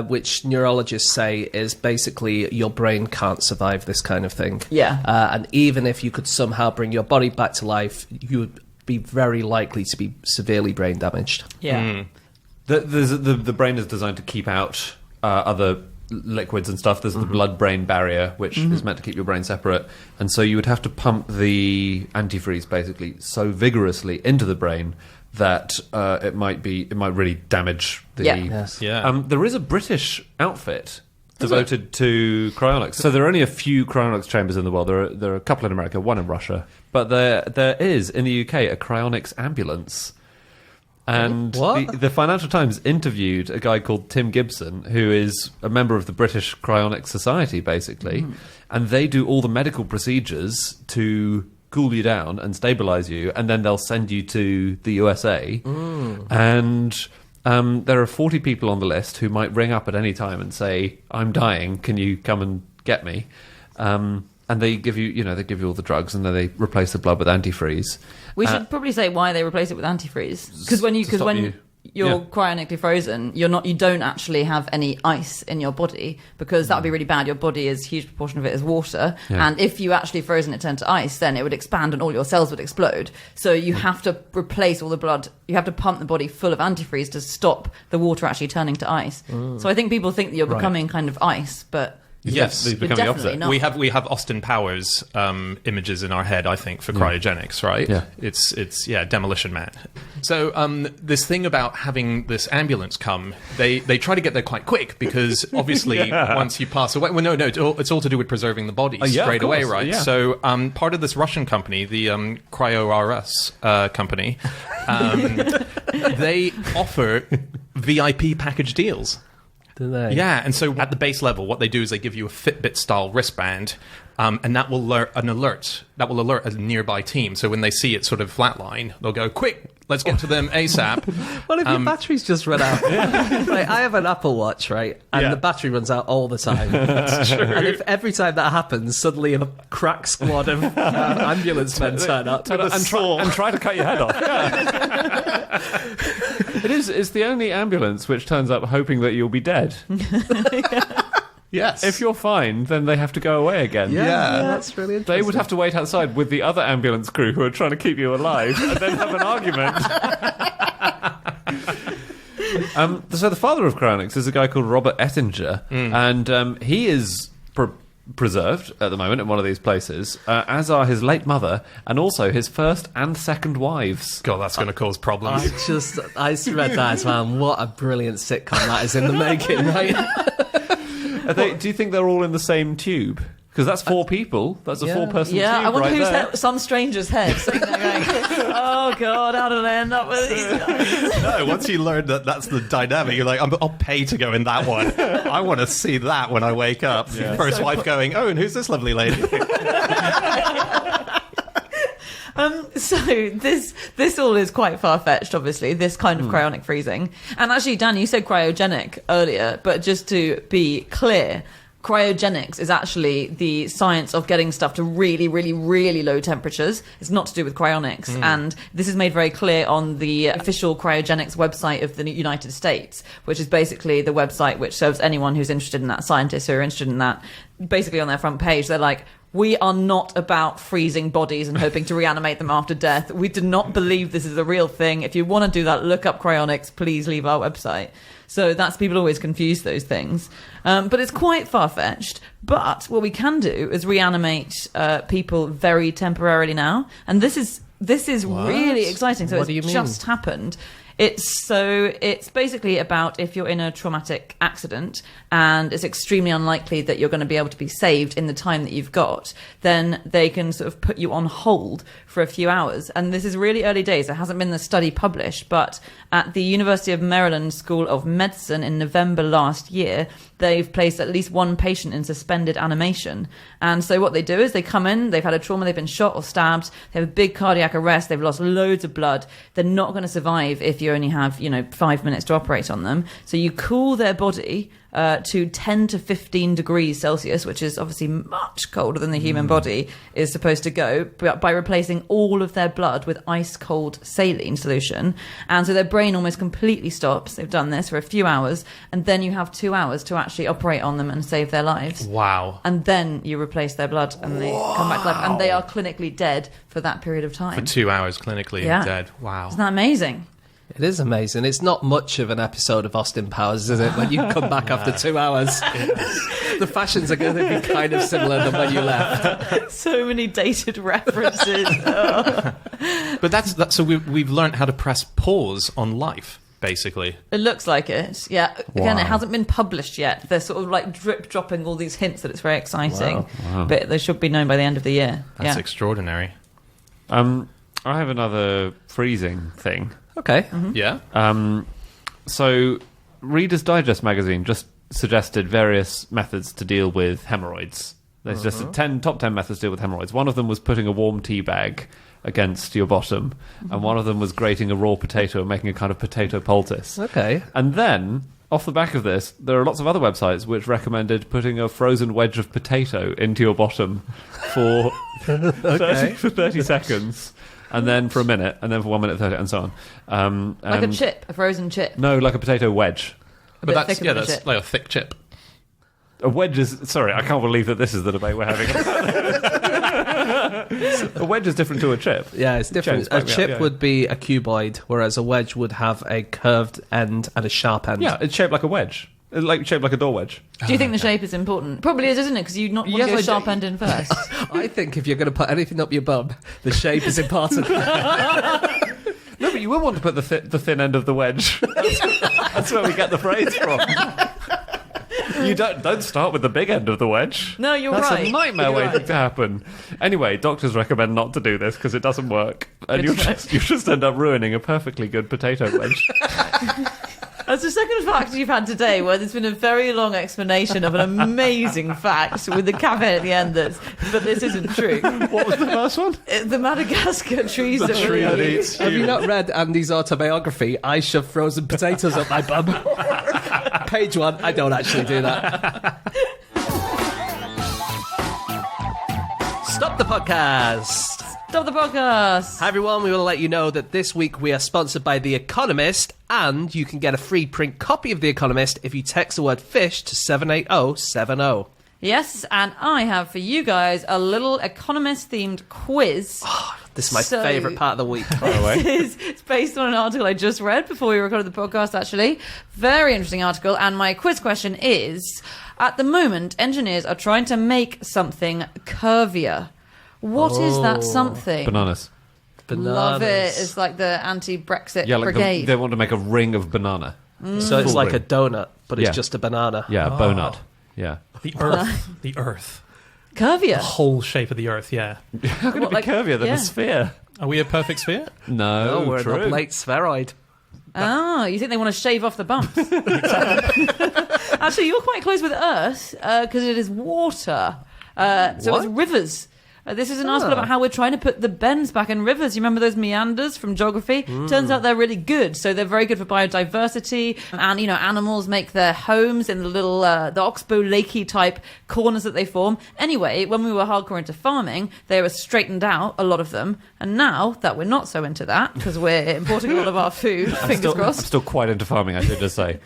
which neurologists say, is basically your brain can't survive this kind of thing. Yeah. And even if you could somehow bring your body back to life, you would be very likely to be severely brain damaged. Yeah. The brain is designed to keep out other liquids and stuff. There's the blood-brain barrier, which is meant to keep your brain separate. And so you would have to pump the antifreeze, basically, so vigorously into the brain that it might really damage the... there is a British outfit devoted to cryonics. So there are only a few cryonics chambers in the world. There are a couple in America, one in Russia. But there is, in the UK, a cryonics ambulance. And the Financial Times interviewed a guy called Tim Gibson, who is a member of the British Cryonics Society, basically. And they do all the medical procedures to cool you down and stabilize you, and then they'll send you to the USA. And there are 40 people on the list who might ring up at any time and say, "I'm dying, can you come and get me?" And they give you, all the drugs, and then they replace the blood with antifreeze. We should probably say why they replace it with antifreeze, because when you're cryonically frozen, you don't actually have any ice in your body, because that would be really bad. Your body is a huge proportion of it is water, and if you actually froze and it turned to ice, then it would expand and all your cells would explode. So you have to replace all the blood. You have to pump the body full of antifreeze to stop the water actually turning to ice. So I think people think that you're becoming kind of ice, but... Yes, it's becoming the opposite. Not. We have Austin Powers images in our head, I think, for cryogenics, right? Yeah. It's Demolition Man. So this thing about having this ambulance come, they try to get there quite quick, because obviously once you pass away, well, no, it's all to do with preserving the body straight away, right? Yeah. So part of this Russian company, the NSTAAF company, they offer VIP package deals. Do they? Yeah, and so at the base level, what they do is they give you a Fitbit-style wristband, and that will alert a nearby team. So when they see it sort of flatline, they'll go, "Quick, let's get to them ASAP." What if your battery's just run out? Like, I have an Apple Watch, right? And the battery runs out all the time. That's true. And if every time that happens, suddenly a crack squad of ambulance men turn up and try to cut your head off. It's the only ambulance which turns up hoping that you'll be dead. Yes. If you're fine, then they have to go away again. Yeah, that's really interesting. They would have to wait outside with the other ambulance crew who are trying to keep you alive and then have an argument. So the father of cryonics is a guy called Robert Ettinger, and he is preserved at the moment in one of these places, as are his late mother and also his first and second wives. God, that's going to cause problems. I read that as well. What a brilliant sitcom that is in the making, right? Do you think they're all in the same tube? Because that's 4 people. That's a 4-person tube. Yeah, I wonder right who's there. Some stranger's head sitting there going, "Oh God, how did I end up with these guys?" No, once you learn that that's the dynamic, you're like, "I'll pay to go in that one. I want to see that when I wake up." Yeah. First wife going, "Oh, and who's this lovely lady?" So this all is quite far-fetched, obviously, this kind of cryonic freezing. And actually, Dan, you said cryogenic earlier, but just to be clear, cryogenics is actually the science of getting stuff to really, really, really low temperatures. It's not to do with cryonics. And this is made very clear on the official cryogenics website of the United States, which is basically the website which serves anyone who's interested in that, scientists who are interested in that. Basically on their front page, they're like, we are not about freezing bodies and hoping to reanimate them after death. We do not believe this is a real thing. If you want to do that, look up Cryonics. Please leave our website. So that's, people always confuse those things. But it's quite far-fetched. But what we can do is reanimate people very temporarily now. And this is really exciting. So What do you it's mean? just happened. It's basically about if you're in a traumatic accident and it's extremely unlikely that you're going to be able to be saved in the time that you've got, then they can sort of put you on hold for a few hours. And this is really early days. There hasn't been the study published, but at the University of Maryland School of Medicine in November last year, they've placed at least one patient in suspended animation. And so what they do is they come in, they've had a trauma, they've been shot or stabbed, they have a big cardiac arrest, they've lost loads of blood. They're not going to survive if you only have, 5 minutes to operate on them. So you cool their body to 10 to 15 degrees Celsius, which is obviously much colder than the human body is supposed to go, by replacing all of their blood with ice-cold saline solution. And so their brain almost completely stops. They've done this for a few hours, and then you have 2 hours to actually operate on them and save their lives. Wow. And then you replace their blood, and they come back to life. And they are clinically dead for that period of time. For 2 hours, clinically dead. Wow. Isn't that amazing? It is amazing. It's not much of an episode of Austin Powers, is it, when you come back after 2 hours? The fashions are going to be kind of similar than when you left. So many dated references. Oh. But that's so we've learned how to press pause on life, basically. It looks like it, yeah. Again, Wow. it hasn't been published yet. They're sort of like drip-dropping all these hints that it's very exciting. Wow. But they should be known by the end of the year. That's extraordinary. I have another freezing thing. Okay. Mm-hmm. Yeah? So, Reader's Digest magazine just suggested various methods to deal with hemorrhoids. They suggested top 10 methods to deal with hemorrhoids. One of them was putting a warm tea bag against your bottom, and one of them was grating a raw potato and making a kind of potato poultice. Okay. And then, off the back of this, there are lots of other websites which recommended putting a frozen wedge of potato into your bottom for 30 seconds. And then for a minute, and then for 1 minute 30, and so on. Like a chip, a frozen chip. No, like a potato wedge. A But bit that's thicker than a chip. like a thick chip. A wedge is... Sorry, I can't believe that this is the debate we're having. A wedge is different to a chip. Yeah, it's different. James, A back me up, chip yeah. would be a cuboid, whereas a wedge would have a curved end and a sharp end. Yeah, it's shaped like a wedge. It's shaped like a door wedge. Do you think the shape is important? Probably is, isn't it? Because you not want Yes, to go I do. sharp end in first. I think if you're going to put anything up your bum, the shape is important. No, but you will want to put the thin end of the wedge. That's where we get the phrase from. You don't start with the big end of the wedge. No, you're That's right. a nightmare You're way right. to happen. Anyway, doctors recommend not to do this because it doesn't work, and Good you just end up ruining a perfectly good potato wedge. That's the second fact you've had today, where there's been a very long explanation of an amazing fact with the caveat at the end that this isn't true. What was the first one? The Madagascar trees that tree will that eat. eats Have you not read Andy's autobiography, I Shove Frozen Potatoes Up My Bum? Page 1, I don't actually do that. Stop the podcast! Stop the podcast. Hi everyone, we want to let you know that this week we are sponsored by The Economist, and you can get a free print copy of The Economist if you text the word fish to 78070. Yes, and I have for you guys a little Economist-themed quiz. This is my So- favourite part of the week. It's based on an article I just read before we recorded the podcast, actually. Very interesting article. And my quiz question is, at the moment, engineers are trying to make something curvier. What is that something? Bananas. Love it. It's like the anti-Brexit Yeah, like brigade. they want to make a ring of banana. So it's Full like ring. a donut, but it's Yeah. just a banana. Yeah, bonut. Yeah. The Earth. The Earth. Curvier. The whole shape of the Earth, yeah. How can it be like- curvier than yeah. a sphere? Are we a perfect sphere? No, Oh, we're true. an oblate spheroid. Ah, you think they want to shave off the bumps? Actually, you're quite close with Earth because it is water. So What? it's rivers. This is an article about how we're trying to put the bends back in rivers. You remember those meanders from geography? Turns out they're really good. So they're very good for biodiversity. And, animals make their homes in the little, the oxbow lakey type corners that they form. Anyway, when we were hardcore into farming, they were straightened out, a lot of them. And now that we're not so into that, because we're importing a lot of our food, fingers crossed. I'm still quite into farming, I should just say.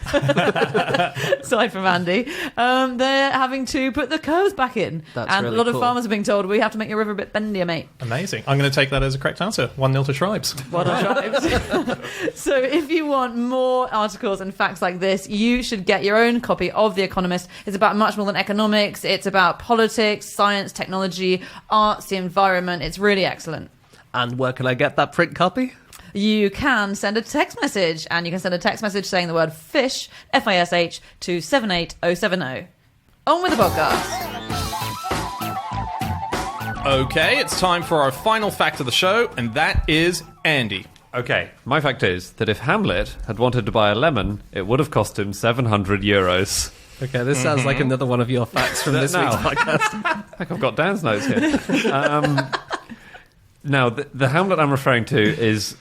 Aside from Andy, they're having to put the curves back in. That's really a lot of cool. farmers are being told, we have to make your river a bit bendier, mate. Amazing. I'm going to take that as a correct answer. 1-0 to Tribes. What are tribes? So if you want more articles and facts like this, you should get your own copy of The Economist. It's about much more than economics. It's about politics, science, technology, arts, the environment. It's really excellent. And where can I get that print copy? You can send a text message, and you can send a text message saying the word fish, FISH, to 78070. On with the podcast. Okay, it's time for our final fact of the show, and that is Andy. Okay, my fact is that if Hamlet had wanted to buy a lemon, it would have cost him 700 euros. Okay, this sounds like another one of your facts from this week's podcast. I think I've got Dan's notes here. Now, the Hamlet I'm referring to is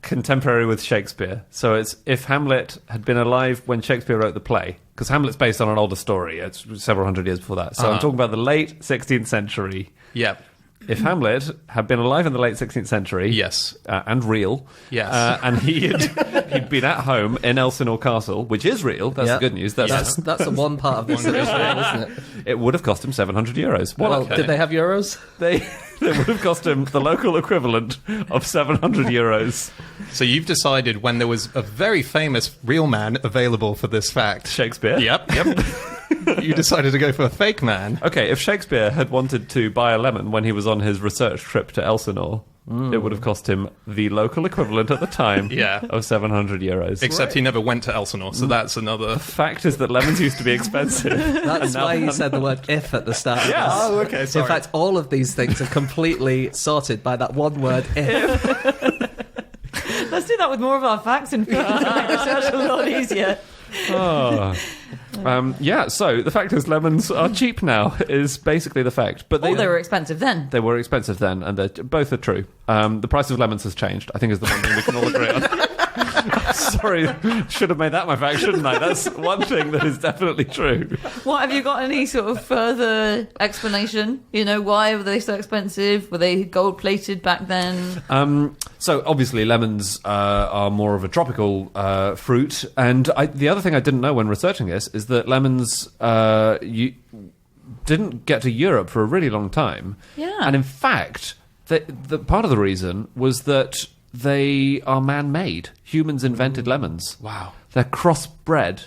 contemporary with Shakespeare. So it's if Hamlet had been alive when Shakespeare wrote the play, because Hamlet's based on an older story. It's several hundred years before that. So I'm talking about the late 16th century. Yep. If Hamlet had been alive in the late 16th century, Yes. And real, Yes. And he'd been at home in Elsinore Castle, which is real. That's the good news. That's the one part of this that is real, isn't it? It would have cost him 700 euros. Well, did they have euros? They would have cost him the local equivalent of 700 euros. So you've decided when there was a very famous real man available for this fact. Shakespeare. Yep. You decided to go for a fake man. Okay, if Shakespeare had wanted to buy a lemon when he was on his research trip to Elsinore, it would have cost him the local equivalent at the time of 700 euros. Except he never went to Elsinore, so that's another... Fact is that lemons used to be expensive. That's why you said the word if at the start. Of Yes. this. Oh, okay, sorry. In fact, all of these things are completely sorted by that one word if. Let's do that with more of our facts in future. To make research a lot easier. So the fact is lemons are cheap now is basically the fact. But They were expensive then. They were expensive then, and both are true. The price of lemons has changed, I think, is the one thing we can all agree on. Sorry, should have made that my fact, shouldn't I? That's one thing that is definitely true. What, have you got any sort of further explanation? Why were they so expensive? Were they gold-plated back then? So obviously lemons are more of a tropical fruit, and the other thing I didn't know when researching this is that lemons didn't get to Europe for a really long time. Yeah. And in fact, the part of the reason was that they are man-made. Humans invented lemons. Wow. They're crossbred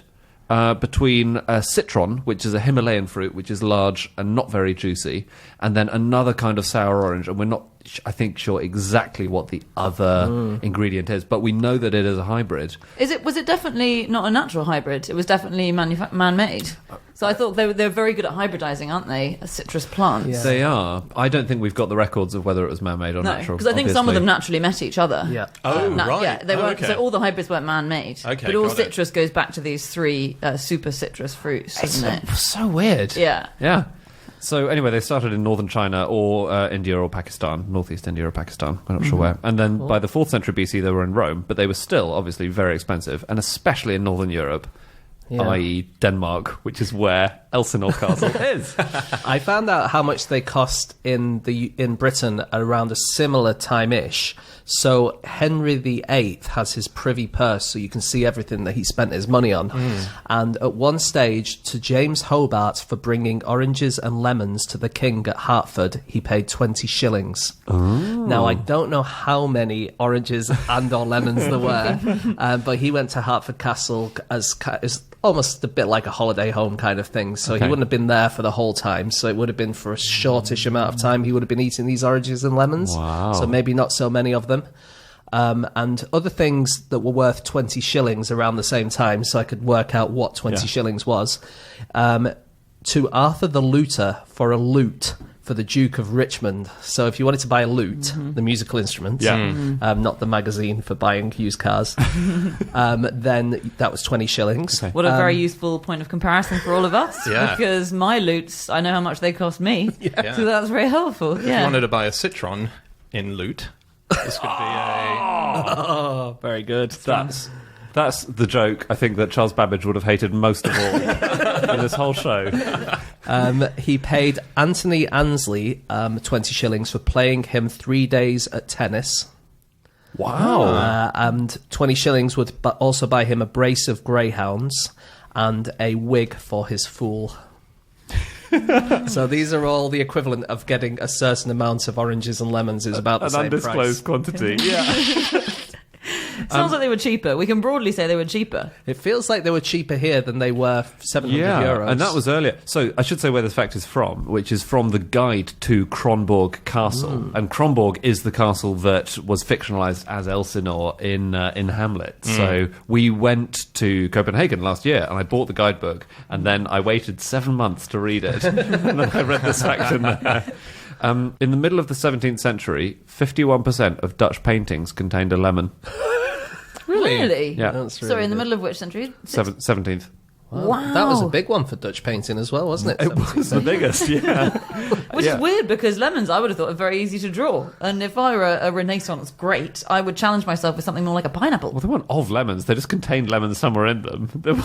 between citron, which is a Himalayan fruit, which is large and not very juicy, and then another kind of sour orange. And we're not, I think, sure exactly what the other ingredient is, but we know that it is a hybrid. Was it definitely not a natural hybrid? It was definitely man-made. So I thought they're very good at hybridizing, aren't they? Citrus plants. Yeah. They are. I don't think we've got the records of whether it was man-made or No, natural. because I think some of obviously. them naturally met each other. Yeah. Oh, right. Yeah, they weren't. okay. So all the hybrids weren't man-made. Okay, but all got it. citrus goes back to these three super citrus fruits, doesn't it? So weird. Yeah. Yeah. So anyway, they started in northern China or India or Pakistan, northeast India or Pakistan, I'm not sure where. And then by the 4th century BC, they were in Rome, but they were still obviously very expensive, and especially in northern Europe, i.e. Denmark, which is where Elsinore Castle is. I found out how much they cost in Britain around a similar time-ish. So Henry VIII has his privy purse, so you can see everything that he spent his money on. And at one stage, to James Hobart for bringing oranges and lemons to the king at Hertford, he paid 20 shillings. Now, I don't know how many oranges and or lemons there were, but he went to Hertford Castle as almost a bit like a holiday home kind of thing. So he wouldn't have been there for the whole time. So it would have been for a shortish amount of time. He would have been eating these oranges and lemons. Wow. So maybe not so many of them. And other things that were worth 20 shillings around the same time, so I could work out what 20 shillings was. To Arthur the Looter for a lute for the Duke of Richmond. So if you wanted to buy a lute, the musical instrument, not the magazine for buying used cars, then that was 20 shillings. What a very useful point of comparison for all of us. Yeah. Because my lutes, I know how much they cost me. Yeah. So that's very helpful. If you wanted to buy a Citron in loot, this could be Oh, very good. That's the joke I think that Charles Babbage would have hated most of all in this whole show. He paid Anthony Ansley 20 shillings for playing him 3 days at tennis. Wow. And 20 shillings would also buy him a brace of greyhounds and a wig for his fool. So these are all the equivalent of getting a certain amount of oranges and lemons is about the An same undisclosed price. quantity. Yeah. Sounds like they were cheaper. We can broadly say they were cheaper. It feels like they were cheaper here than they were 700 euros. And that was earlier. So I should say where this fact is from, which is from the guide to Kronborg Castle. And Kronborg is the castle that was fictionalized as Elsinore in Hamlet. So we went to Copenhagen last year, and I bought the guidebook, and then I waited 7 months to read it. And then I read this fact in there. In the middle of the 17th century, 51% of Dutch paintings contained a lemon. Really? Yeah. That's really Sorry, in the good. middle of which century? 17th. Wow. That was a big one for Dutch painting as well, wasn't it? It was the biggest, yeah. Which is weird because lemons, I would have thought, are very easy to draw. And if I were a Renaissance great, I would challenge myself with something more like a pineapple. Well, they weren't of lemons. They just contained lemons somewhere in them. It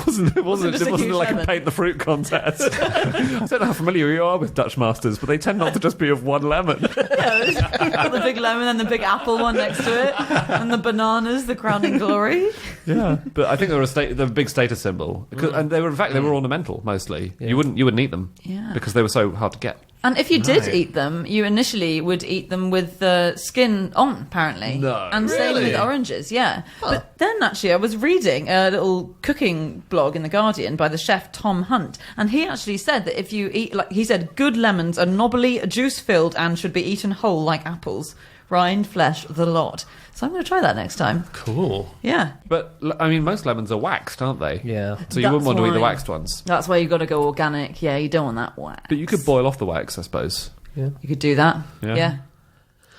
wasn't just a huge like lemon? a paint the fruit contest. I don't know how familiar you are with Dutch masters, but they tend not to just be of one lemon. Got the big lemon and the big apple one next to it, and the bananas, the crowning glory. Yeah, but I think they were a big status symbol, and they were in fact they were ornamental mostly. Yeah. You wouldn't eat them because they were so hard to get. And if you did eat them, you initially would eat them with the skin on, apparently. No. And same Really? with oranges, yeah. But then, actually, I was reading a little cooking blog in The Guardian by the chef Tom Hunt, and he actually said that if you eat, like he said, good lemons are knobbly, juice-filled, and should be eaten whole like apples. Rind, flesh, the lot. So I'm going to try that next time. cool. Yeah. But I mean, most lemons are waxed, aren't they? Yeah. So you wouldn't want to eat the why- waxed ones. That's why you've got to go organic. Yeah, you don't want that wax. But you could boil off the wax, I suppose. Yeah. You could do that. Yeah. Yeah.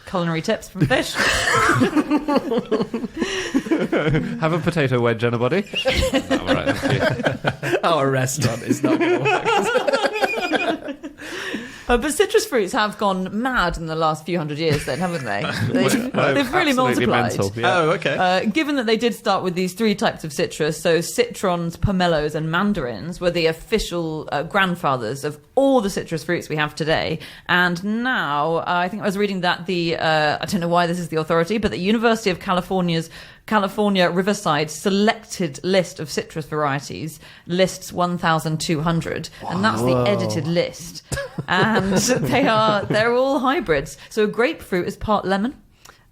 Culinary tips from Fish. Have a potato wedge, anybody? All right, thank you. Our restaurant is not going to work. But citrus fruits have gone mad in the last few hundred years then, haven't they? They've really Absolutely multiplied. mental, yeah. Oh, okay. Given that they did start with these three types of citrus, so citrons, pomelos, and mandarins were the official grandfathers of all the citrus fruits we have today. And now, I think I was reading that I don't know why this is the authority, but the University of California Riverside selected list of citrus varieties lists 1,200, and that's the edited list. And they're all hybrids. So grapefruit is part lemon.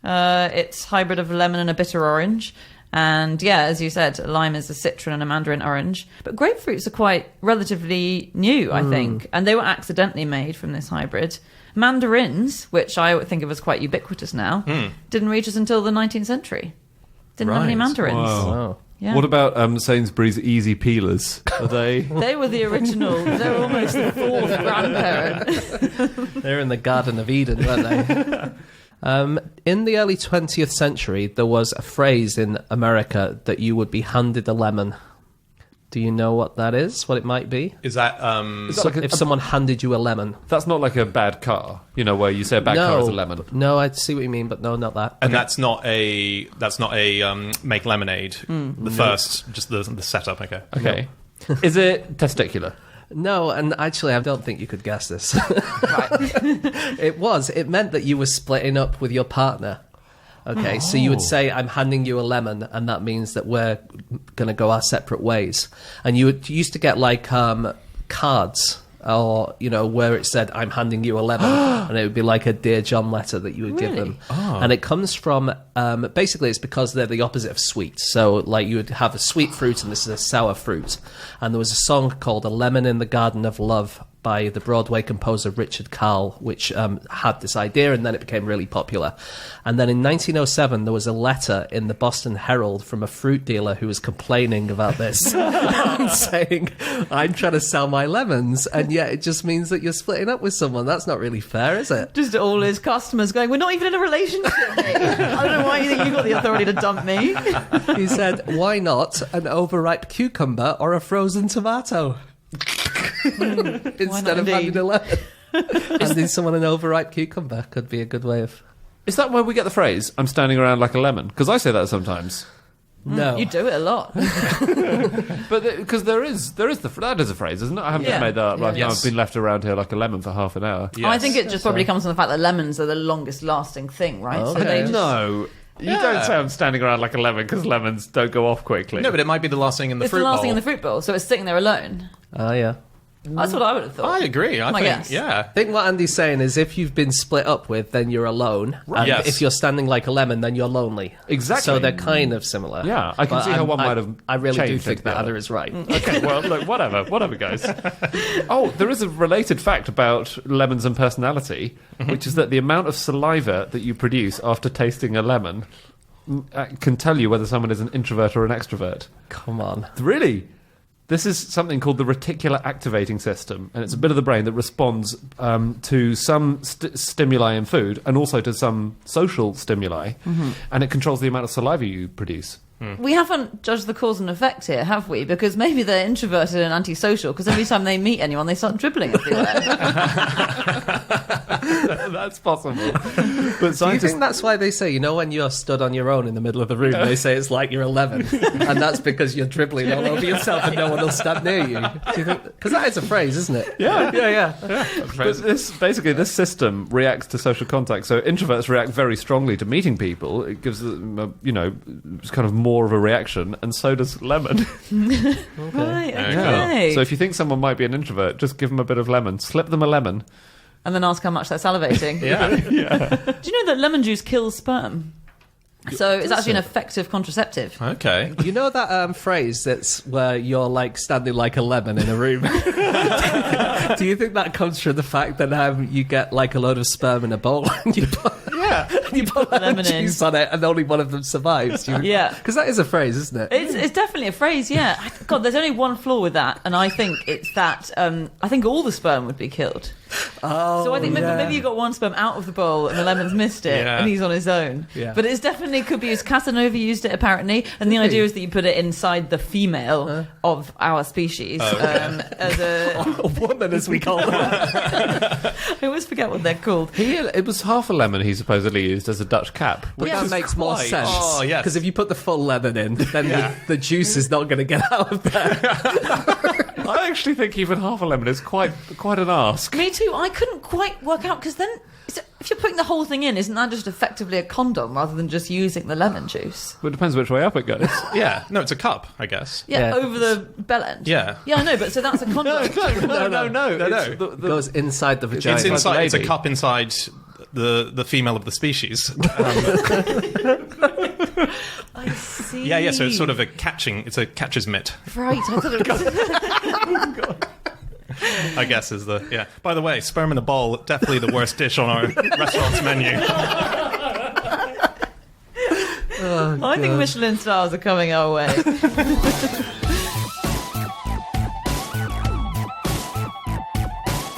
It's hybrid of lemon and a bitter orange. And yeah, as you said, lime is a citron and a mandarin orange. But grapefruits are quite relatively new, I think. And they were accidentally made from this hybrid. Mandarins, which I would think of as quite ubiquitous now, didn't reach us until the 19th century. Didn't have any Right. mandarins. Wow. Yeah. What about Sainsbury's Easy Peelers? Are they? They were the original. They were almost the fourth grandparent. They're in the Garden of Eden, weren't they? In the early 20th century, there was a phrase in America that you would be handed a lemon. Do you know what that is? What it might be? Is that So if someone handed you a lemon. That's not like a bad car, where you say a bad car is a lemon. No, I see what you mean, but no, not that. and that's not a make lemonade. First, just the setup. Okay. Okay. Is it testicular? No, and actually, I don't think you could guess this. Right. It meant that you were splitting up with your partner. Okay, so you would say, I'm handing you a lemon, and that means that we're going to go our separate ways. And you used to get, like, cards, or, where it said, I'm handing you a lemon, and it would be like a Dear John letter that you would give them. And it comes from, basically, it's because they're the opposite of sweet. So, like, you would have a sweet fruit, and this is a sour fruit. And there was a song called A Lemon in the Garden of Love by the Broadway composer Richard Carle, which had this idea, and then it became really popular. And then in 1907, there was a letter in the Boston Herald from a fruit dealer who was complaining about this, and saying, I'm trying to sell my lemons, and yet it just means that you're splitting up with someone. That's not really fair, is it? Just all his customers going, we're not even in a relationship, mate. I don't know why you think you've got the authority to dump me. He said, why not an overripe cucumber or a frozen tomato? Instead of having a lemon. Handing someone an overripe cucumber could be a good way of... Is that where we get the phrase, I'm standing around like a lemon? Because I say that sometimes. No. You do it a lot. But because that is a phrase, isn't it? I haven't just made that up. Like, Yes. I've been left around here like a lemon for half an hour. Yes. I think it just probably comes from the fact that lemons are the longest lasting thing, right? Oh, So they okay. just... No. You don't say I'm standing around like a lemon because lemons don't go off quickly. No, but it might be the last thing in the It's fruit the last bowl. thing in the fruit bowl, so it's sitting there alone. Oh, yeah. That's what I would have thought. I agree. I My think, guess. yeah. I think what Andy's saying is if you've been split up with, then you're alone. And Yes. if you're standing like a lemon, then you're lonely. Exactly. So they're kind of similar. Yeah, I can But see how one might have I really do changed think that together. other is right. Okay, well, look, whatever, guys. Oh, there is a related fact about lemons and personality, which is that the amount of saliva that you produce after tasting a lemon can tell you whether someone is an introvert or an extrovert. Come on. Really? This is something called the reticular activating system, and it's a bit of the brain that responds to some stimuli in food and also to some social stimuli, and it controls the amount of saliva you produce. We haven't judged the cause and effect here, have we? Because maybe they're introverted and antisocial, because every time they meet anyone, they start dribbling, I feel like. That's possible. But Do you scientists... think that's why they say, you know, when you're stood on your own in the middle of the room, they say it's like you're 11, and that's because you're dribbling all over yourself and no one will stand near you? Do you think? Because that is a phrase, isn't it? Yeah. But this system reacts to social contact. So introverts react very strongly to meeting people. It gives them, kind of more of a reaction, and so does lemon. Right, There you okay. So if you think someone might be an introvert, just give them a bit of lemon. Slip them a lemon. And then ask how much they're salivating. Yeah. Do you know that lemon juice kills sperm? So it's actually an effective contraceptive. Okay. You know that phrase that's where you're like standing like a lemon in a room? Do you think that comes from the fact that you get like a load of sperm in a bowl and you put, you put lemon lemon in. juice on it and only one of them survives? Yeah. Because that is a phrase, isn't it? It's definitely a phrase, yeah. God, there's only one flaw with that, and I think it's that I think all the sperm would be killed. Oh, So I think maybe you got one sperm out of the bowl and the lemon's missed it, Yeah. and he's on his own. Yeah. But it's definitely could be used. Casanova used it apparently, and the idea is that you put it inside the female of our species as a woman, as we call them. I always forget what they're called. It was half a lemon he supposedly used as a Dutch cap. But Yeah. that makes more Quite. sense. Oh, yes. Because if you put the full lemon in, then the juice is not going to get out of there. I actually think even half a lemon is quite an ask. Me too. I couldn't quite work out because then if you're putting the whole thing in, isn't that just effectively a condom rather than just using the lemon juice? But it depends which way up it goes. Yeah. No, it's a cup, I guess. Yeah, Yeah. over the bell end. Yeah. Yeah, I know, but so that's a condom. No. No. It's It goes inside the vagina. It's inside. It's a lady. cup inside the female of the species. I see. Yeah. So it's sort of it's a catcher's mitt, Right, I thought it was... I guess is the, yeah. By the way, sperm in a bowl, definitely the worst dish on our restaurant's menu. I think Michelin stars are coming our way.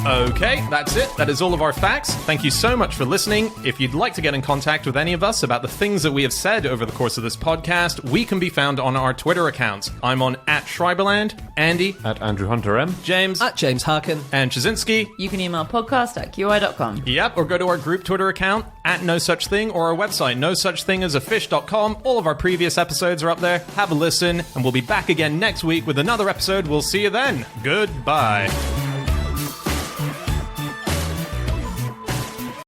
Okay, that's it. That is all of our facts. Thank you so much for listening. If you'd like to get in contact with any of us about the things that we have said over the course of this podcast, we can be found on our Twitter accounts. I'm on @Schreiberland, Andy, At Andrew Hunter M. James, At James Harkin. and Chazinski. You can email podcast@qi.com. Yep, or go to our group Twitter account @NoSuchThing or our website nosuchthingasafish.com. All of our previous episodes are up there. Have a listen, and we'll be back again next week with another episode. We'll see you then. Goodbye.